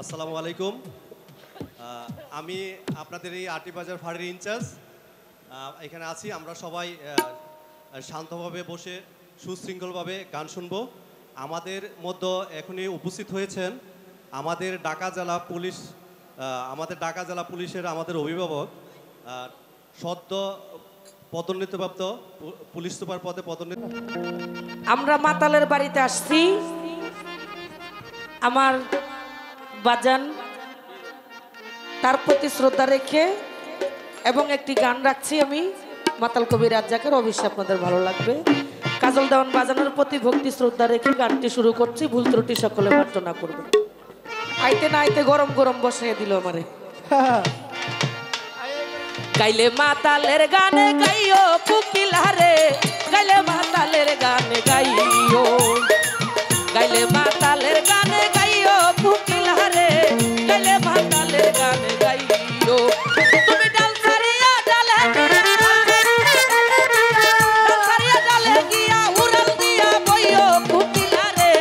আসসালামু আলাইকুম। আমি আপনাদের এই আটি বাজার ফাঁড়ির ইনচার্জ। এখানে আছি, আমরা সবাই শান্তভাবে বসে সুশৃঙ্খলভাবে গান শুনবো। আমাদের মধ্যে এখনই উপস্থিত হয়েছেন আমাদের ঢাকা জেলা পুলিশের আমাদের অভিভাবক, সদ্য পদোন্নতিপ্রাপ্ত পুলিশ সুপার পদে পদোন্নতি। আমরা মাতালের বাড়িতে আসছি, আমার বাজান তার প্রতি শ্রদ্ধা রেখে এবং একটি গান রাখছি আমি, মাতাল কবি রাজ্জাকের। অবশ্যই আপনাদের ভালো লাগবে। কাজল দেওয়ান বাজানোর প্রতি ভক্তি শ্রদ্ধা রেখে গানটি শুরু করছি। ভুল ত্রুটি সকলে মার্জনা করবে। আইতে না আইতে গরম গরম বসিয়ে দিল আমারে। গাইলে মাতালের গানে গাইও কুকিলারে, গাইলে মাতালের গানে গাইও, গাইলে মাতালের গানে গাইও কুকিলারে, গাইলে মাতালের গানে গাইও। তুমি ডাল ছাড়িয়া ডালে গিয়া উড়াল দিয়া বইও কুকিলারে,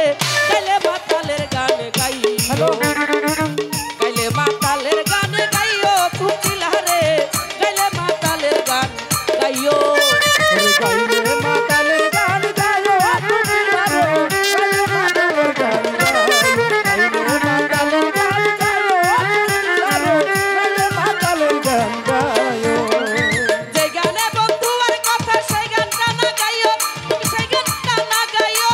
গাইলে মাতালের গানে গাইও, গাইলে মাতালের গানে গাইও কুকিলারে, গাইলে মাতালের গান গাইও। গাইলে মাতালের গান গাইও কুকিলারে, গাইলে মাতালের গান গাইও, গাইলে মাতালের গান গাইও কুকিলারে, গাইলে মাতালের গান গাইও। যে গানে বন্ধু আর কথা সেই গানটা না গাইও, তুমি সেই গানটা না গাইও।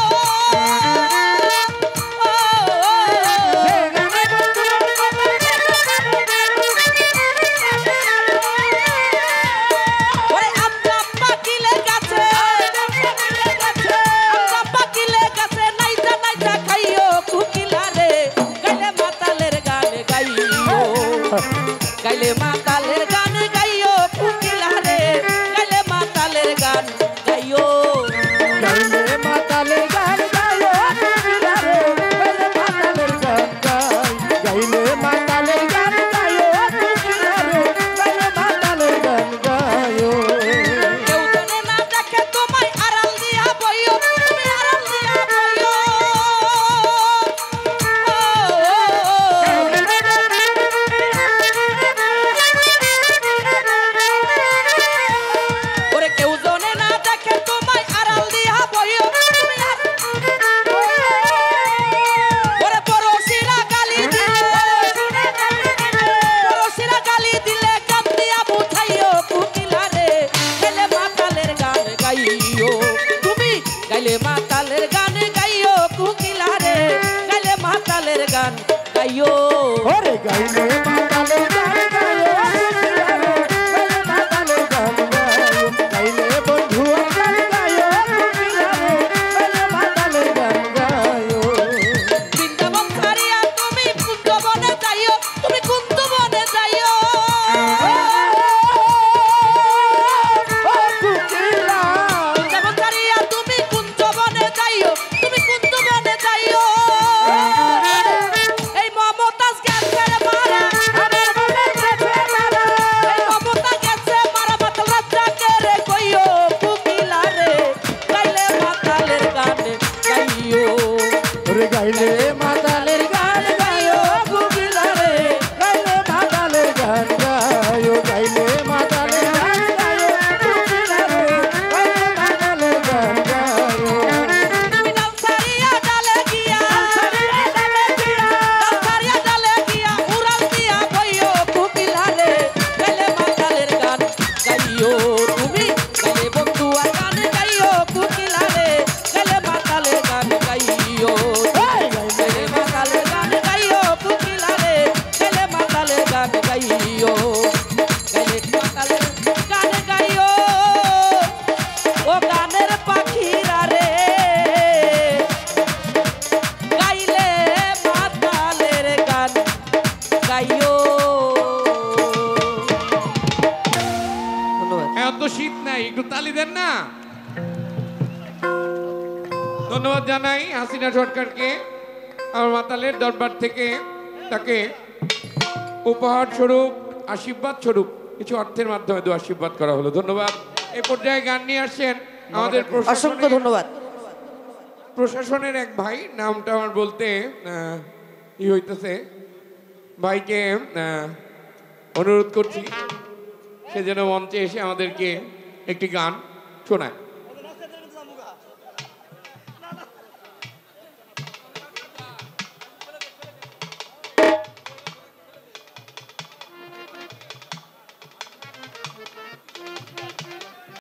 ওরে আমরা পাকিলে গাছে, আমরা পাকিলে গাছে নাইজা নাইজা খাইও কুকিলারে, গাইলে মাতালের গান গাইও, গাইলে মাতালের গান গাইও কুকিলারে, গাইলে মাতালের গান গাইও। গাইলে মাতালের গান গাইও কুকিলারে, গাইলে মাতালের গান গাই, গাইলে মাতালের গান গাইও কুকিলারে, গাইলে মাতালের গান গাইও। কেউ জানে না দেখে তোমায় আড়াল দিয়া বইও, তুমি আড়াল দিয়া বইও। ওরে কেউ জানে না দেখে তোমায় আড়াল দিয়া বইও, তুমি ওরে পরশিরা গালি দিলে, পরশিরা গালি দিলে গান দিয়া বুঝাইও কুকিলারে, গাইলে মাতালের গান গাইও। তুমি গাইলে মাতালের গান গাইও কুকিলারে, গাইলে মাতালের গান গাইও। ওরে গাইলে মাতালের গান গাইও কুকিলারে, গাইলে মাতালের গান গাইও, গাইলে বন্ধু গান গাইও কুকিলারে, গাইলে মাতালের গান গাইও। বৃন্দাবন ছাড়িয়া তুমি কুঞ্জবনে যাইও, তুমি কুঞ্জবনে যাইও। বৃন্দাবন ছাড়িয়া তুমি কুঞ্জবনে যাইও, তুমি কুঞ্জবনে যাইও। এই মমতাজ গেছে মারা, আমার মনে গেছে মারা, এই মমতা গেছে মারা, মাতাল রাজ্জাকে রে কইও কুকিলারে, গাইলে মাতালের গান গাইও। ওরে গাইলে মাতালের গান গাইও কুকিলারে, গাইলে মাতালের গান গাইও, গাইলে মাতালের গান গাইও কুকিলারে, গাইলে মাতালের গান গাইও। তুমি ডাল ছাড়িয়া ডালে গিয়া, ডাল ছাড়িয়া ডালে গিয়া উড়াল দিয়া বইও কুকিলারে, গাইলে মাতালের গান গাইও। তুমি গাইলে বন্ধু আর গান গাইও কুকিলারে, গাইলে মাতালের গান গাইও, গাইলে মাতালের গান গাইও কুকিলারে, গাইলে মাতালের গান গাইও, গাইলে মাতালের গান গাইও। ও গানের পাখিরা রে, গাইলে মাতালের গান গাইও। ধন্যবাদ। এত শীত নাই, একটু তালি দেন না। ধন্যবাদ জানাই হাসিনা সরকারকে, আমার মাতালের দরবার থেকে তাকে উপহার স্বরূপ, আশীর্বাদ স্বরূপ কিছু অর্থের মাধ্যমে দু আশীর্বাদ করা হলো। ধন্যবাদ। এই পর্যায়ে গান নিয়ে আসছেন আমাদের অসংখ্য ধন্যবাদ। প্রশাসনের এক ভাই, নামটা আমার বলতে ই হইতেছে, ভাইকে অনুরোধ করছি সে যেন মঞ্চে এসে আমাদেরকে একটি গান শোনায়।